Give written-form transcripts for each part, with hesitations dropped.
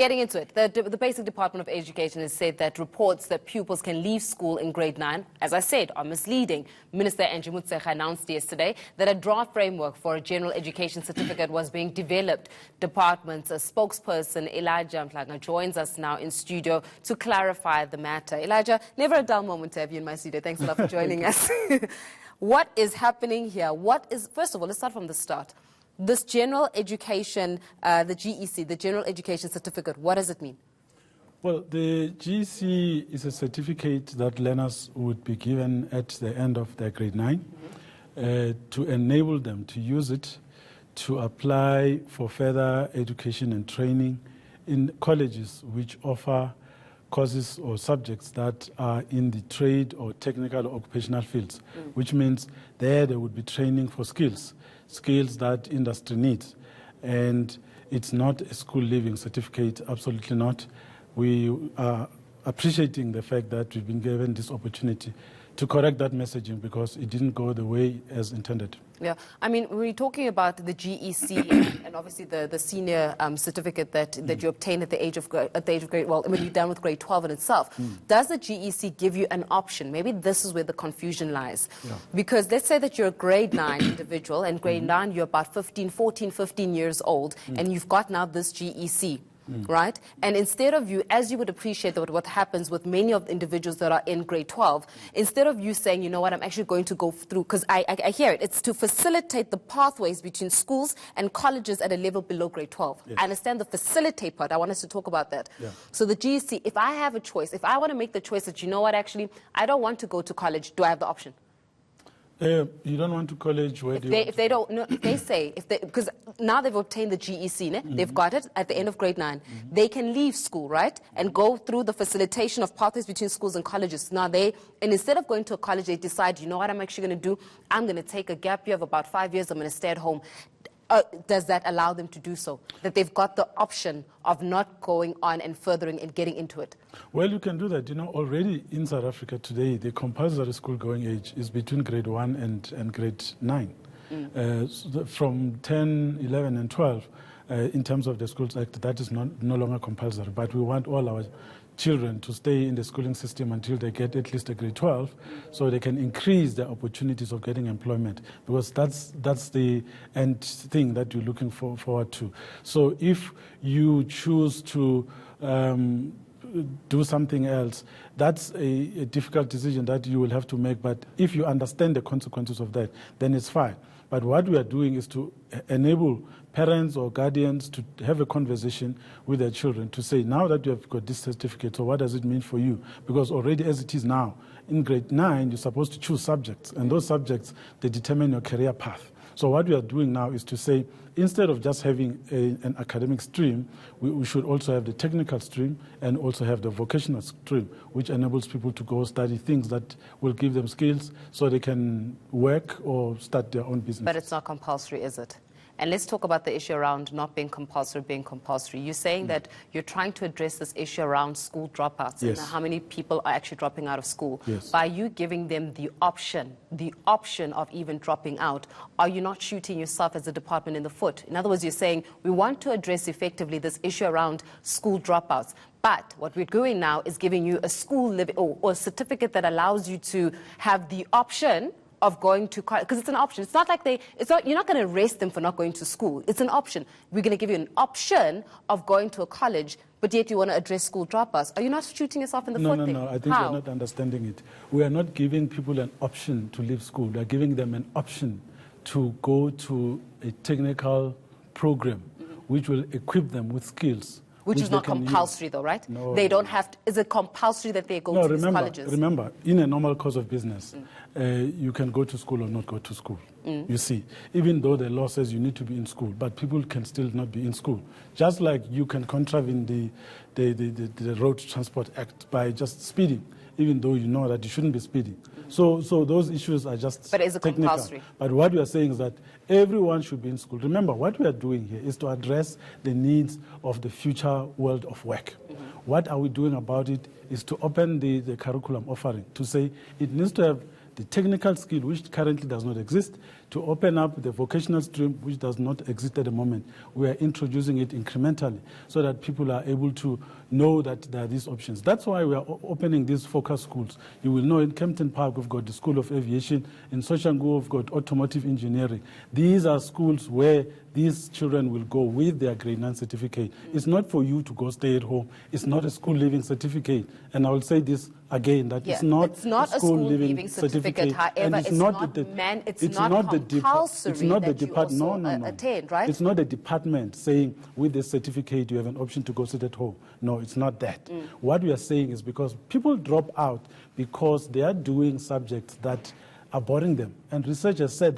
Getting into it, the Basic Department of Education has said that reports that pupils can leave school in grade 9, as I said, are misleading. Minister Angie Motshekga announced yesterday that a draft framework for a general education certificate was being developed. Department's spokesperson Elijah Motshekga joins us now in studio to clarify the matter. Elijah, never a dull moment to have you in my studio. Thanks a lot for joining us. What is happening here? First of all, let's start from the start. This general education, the GEC, the General Education Certificate, what does it mean? Well, the GEC is a certificate that learners would be given at the end of their grade 9 to enable them to use it to apply for further education and training in colleges which offer courses or subjects that are in the trade or technical or occupational fields, which means there would be training for skills that industry needs. And it's not a school leaving certificate, absolutely not. We are appreciating the fact that we've been given this opportunity to correct that messaging because it didn't go the way as intended. Yeah, I mean, we're talking about the GEC and obviously the senior certificate that you obtain at the age of grade, well, when you're done with grade 12 in itself. Does the GEC give you an option? Maybe this is where the confusion lies. Yeah. Because let's say that you're a grade 9 individual and grade 9, you're about 15 years old and you've got now this GEC. Right? And instead of you, as you would appreciate that what happens with many of the individuals that are in grade 12, instead of you saying, you know what, I'm actually going to go through, because I hear it, it's to facilitate the pathways between schools and colleges at a level below grade 12. Yes. I understand the facilitate part. I want us to talk about that. Yeah. So the GEC, if I have a choice, if I want to make the choice that, you know what, actually, I don't want to go to college, do I have the option? You don't want to college, where they say, because now they've obtained the GEC, they've got it at the end of grade 9, they can leave school, right, and go through the facilitation of pathways between schools and colleges. Now and instead of going to a college, they decide, you know what I'm actually going to do? I'm going to take a gap year of about 5 years, I'm going to stay at home. Does that allow them to do so? That they've got the option of not going on and furthering and getting into it? Well, you can do that. You know, already in South Africa today, the compulsory school going age is between grade 1 and grade 9. So from 10, 11, and 12, in terms of the Schools Act, that is no longer compulsory. But we want all our children to stay in the schooling system until they get at least a grade 12, so they can increase their opportunities of getting employment, because that's the end thing that you're looking forward to. So if you choose to do something else, that's a difficult decision that you will have to make, but if you understand the consequences of that, then it's fine. But what we are doing is to enable parents or guardians to have a conversation with their children to say, now that you have got this certificate, so what does it mean for you? Because already as it is now, in grade 9, you're supposed to choose subjects, and those subjects, they determine your career path. So what we are doing now is to say, instead of just having an academic stream, we should also have the technical stream and also have the vocational stream, which enables people to go study things that will give them skills so they can work or start their own business. But it's not compulsory, is it? And let's talk about the issue around not being compulsory, being compulsory. You're saying that you're trying to address this issue around school dropouts and how many people are actually dropping out of school. Yes. By you giving them the option of even dropping out, are you not shooting yourself as a department in the foot? In other words, you're saying we want to address effectively this issue around school dropouts. But what we're doing now is giving you a school or a certificate that allows you to have the option of going to college, because it's an option. It's not like you're not going to arrest them for not going to school. It's an option. We're going to give you an option of going to a college, but yet you want to address school dropouts. Are you not shooting yourself in the foot? No, I think you're not understanding it. We are not giving people an option to leave school. We are giving them an option to go to a technical program, which will equip them with skills. Which is not compulsory, though, right? No. They don't have to. Is it compulsory that they go to these colleges? Remember, in a normal course of business, you can go to school or not go to school. You see, even though the law says you need to be in school, but people can still not be in school. Just like you can contravene the Road Transport Act by just speeding, even though you know that you shouldn't be speeding. So those issues are just But is it technical. Compulsory? But what we are saying is that everyone should be in school. Remember, what we are doing here is to address the needs of the future world of work. What are we doing about it is to open the curriculum offering, to say it needs to have the technical skill, which currently does not exist, to open up the vocational stream, which does not exist at the moment. We are introducing it incrementally so that people are able to know that there are these options. That's why we are opening these focus schools. You will know in Kempton Park we've got the School of Aviation, in Soshanguve we've got automotive engineering. These are schools where these children will go with their grade 9 certificate. It's not for you to go stay at home. It's not a school leaving certificate. And I will say this again, that it's not a school leaving certificate. However, it's not compulsory that you also attain, right? It's not the department saying with this certificate you have an option to go sit at home. No, it's not that. What we are saying is because people drop out because they are doing subjects that are boring them. And research has said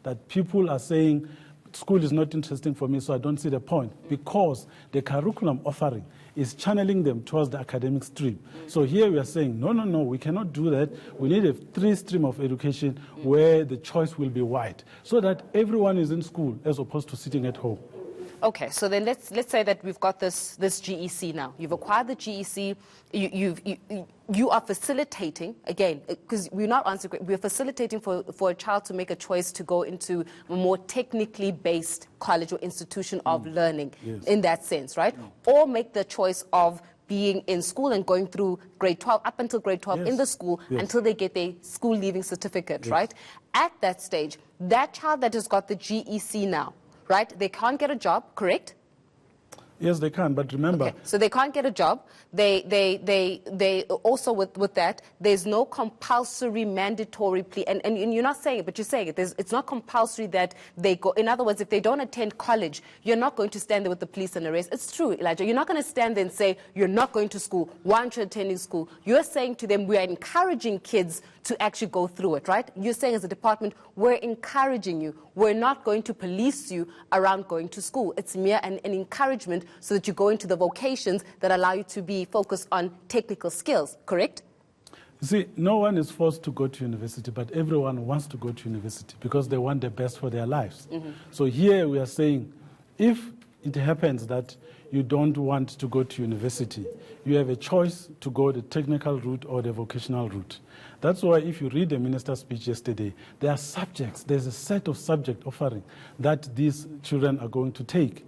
that people are saying, school is not interesting for me, so I don't see the point, because the curriculum offering is channeling them towards the academic stream. So here we are saying, no, we cannot do that. We need a 3-stream of education where the choice will be wide, so that everyone is in school as opposed to sitting at home. Okay, so then let's say that we've got this GEC now. You've acquired the GEC. You are facilitating, again, because we're not answering, we're facilitating for a child to make a choice to go into a more technically based college or institution of learning, in that sense, right? Or make the choice of being in school and going through grade 12, up until grade 12 in the school, until they get their school leaving certificate, right? At that stage, that child that has got the GEC now, right? They can't get a job, correct? Yes, they can, but remember... Okay, so they can't get a job. They also, with that, there's no compulsory mandatory plea. And you're not saying it, but you're saying it. It's not compulsory that they go... In other words, if they don't attend college, you're not going to stand there with the police and arrest. It's true, Elijah. You're not going to stand there and say, you're not going to school. Why aren't you attending school? You're saying to them, we are encouraging kids to actually go through it, right? You're saying as a department, we're encouraging you. We're not going to police you around going to school. It's mere an encouragement so that you go into the vocations that allow you to be focused on technical skills, correct? You see, no one is forced to go to university, but everyone wants to go to university because they want the best for their lives. So here we are saying, if it happens that you don't want to go to university, you have a choice to go the technical route or the vocational route. That's why if you read the minister's speech yesterday, there are subjects, there's a set of subject offering that these children are going to take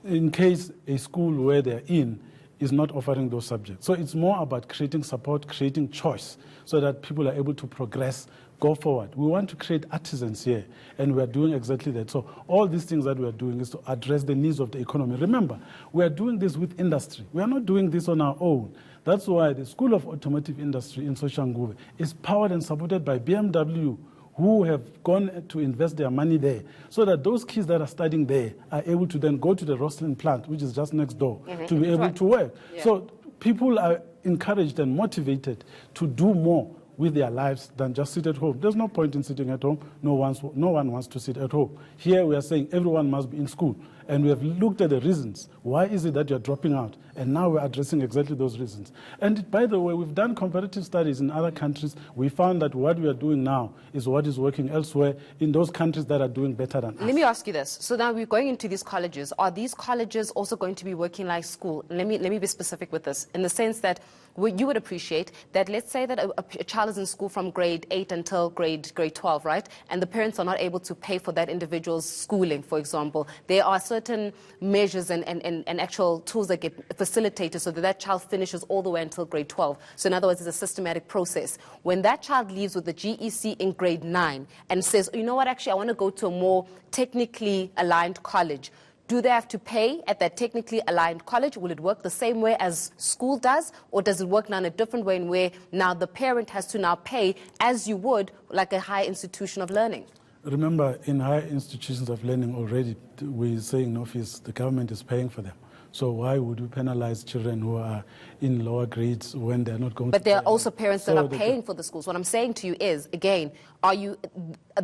in case a school where they're in is not offering those subjects. So it's more about creating support, creating choice, so that people are able to progress, go forward. We want to create artisans here, and we are doing exactly that. So all these things that we are doing is to address the needs of the economy. Remember, we are doing this with industry. We are not doing this on our own. That's why the School of Automotive Industry in Soshanguve is powered and supported by BMW, who have gone to invest their money there, so that those kids that are studying there are able to then go to the Roslyn plant, which is just next door, to be able to work. So people are encouraged and motivated to do more with their lives than just sit at home. There's no point in sitting at home. No one wants to sit at home. Here we are saying everyone must be in school. And we have looked at the reasons. Why is it that you're dropping out? And now we're addressing exactly those reasons. And by the way, we've done comparative studies in other countries. We found that what we are doing now is what is working elsewhere in those countries that are doing better than us. Let me ask you this. So now we're going into these colleges. Are these colleges also going to be working like school? Let me be specific with this, in the sense that you would appreciate that, let's say that a child is in school from grade 8 until grade 12, right? And the parents are not able to pay for that individual's schooling, for example. There are certain measures and actual tools that get facilitated so that that child finishes all the way until grade 12. So in other words, it's a systematic process. When that child leaves with the GEC in grade 9 and says, you know what, actually, I want to go to a more technically aligned college, do they have to pay at that technically aligned college? Will it work the same way as school does? Or does it work now in a different way, in where now the parent has to now pay as you would like a higher institution of learning? Remember, in higher institutions of learning already, we're saying in office, the government is paying for them. So why would we penalize children who are in lower grades when they're not going to pay? But there are also parents that are paying for the schools. What I'm saying to you is, again,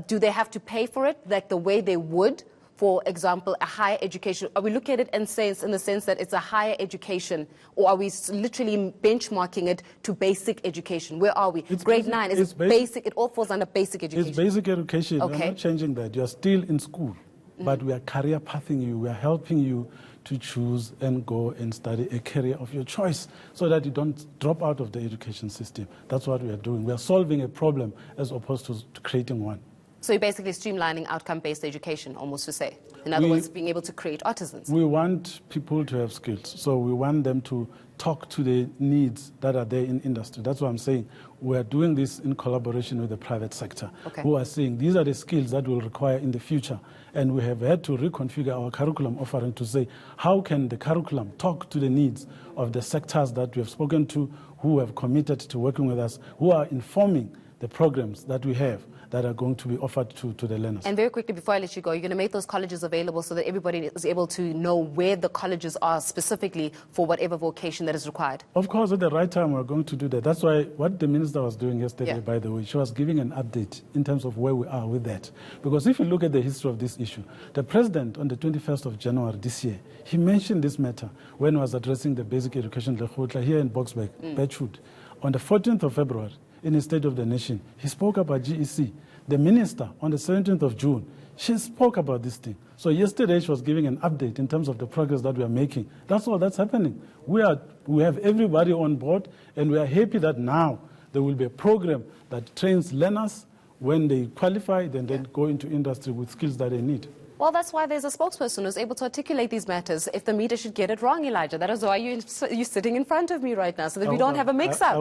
do they have to pay for it like the way they would, for example, a higher education? Are we looking at it in the sense that it's a higher education, or are we literally benchmarking it to basic education? Where are we? It's grade 9, is it basic? It all falls under basic education. It's basic education. Okay. We're not changing that. You're still in school, but we are career pathing you. We are helping you to choose and go and study a career of your choice, so that you don't drop out of the education system. That's what we are doing. We are solving a problem as opposed to creating one. So you're basically streamlining outcome-based education, almost to say. In other words, being able to create artisans. We want people to have skills. So we want them to talk to the needs that are there in industry. That's what I'm saying. We're doing this in collaboration with the private sector, who are saying these are the skills that we'll require in the future. And we have had to reconfigure our curriculum offering to say, how can the curriculum talk to the needs of the sectors that we have spoken to, who have committed to working with us, who are informing the programs that we have that are going to be offered to the learners. And very quickly, before I let you go, you're going to make those colleges available so that everybody is able to know where the colleges are specifically for whatever vocation that is required. Of course, at the right time, we're going to do that. That's why what the minister was doing yesterday, by the way, she was giving an update in terms of where we are with that. Because if you look at the history of this issue, the president on the 21st of January this year, he mentioned this matter when he was addressing the basic education here in Boksburg, Birchwood. On the 14th of February, in his State of the Nation, he spoke about GEC. The minister, on the 17th of June, she spoke about this thing. So yesterday, she was giving an update in terms of the progress that we are making. That's all that's happening. We have everybody on board, and we are happy that now there will be a program that trains learners. When they qualify, then they go into industry with skills that they need. Well, that's why there's a spokesperson who's able to articulate these matters. If the media should get it wrong, Elijah, that is why you're sitting in front of me right now, so that we don't have a mix-up.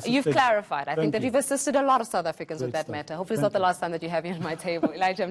You've clarified. I think that you've assisted a lot of South Africans with that matter. Hopefully it's not the last time that you have you on my table. Elijah.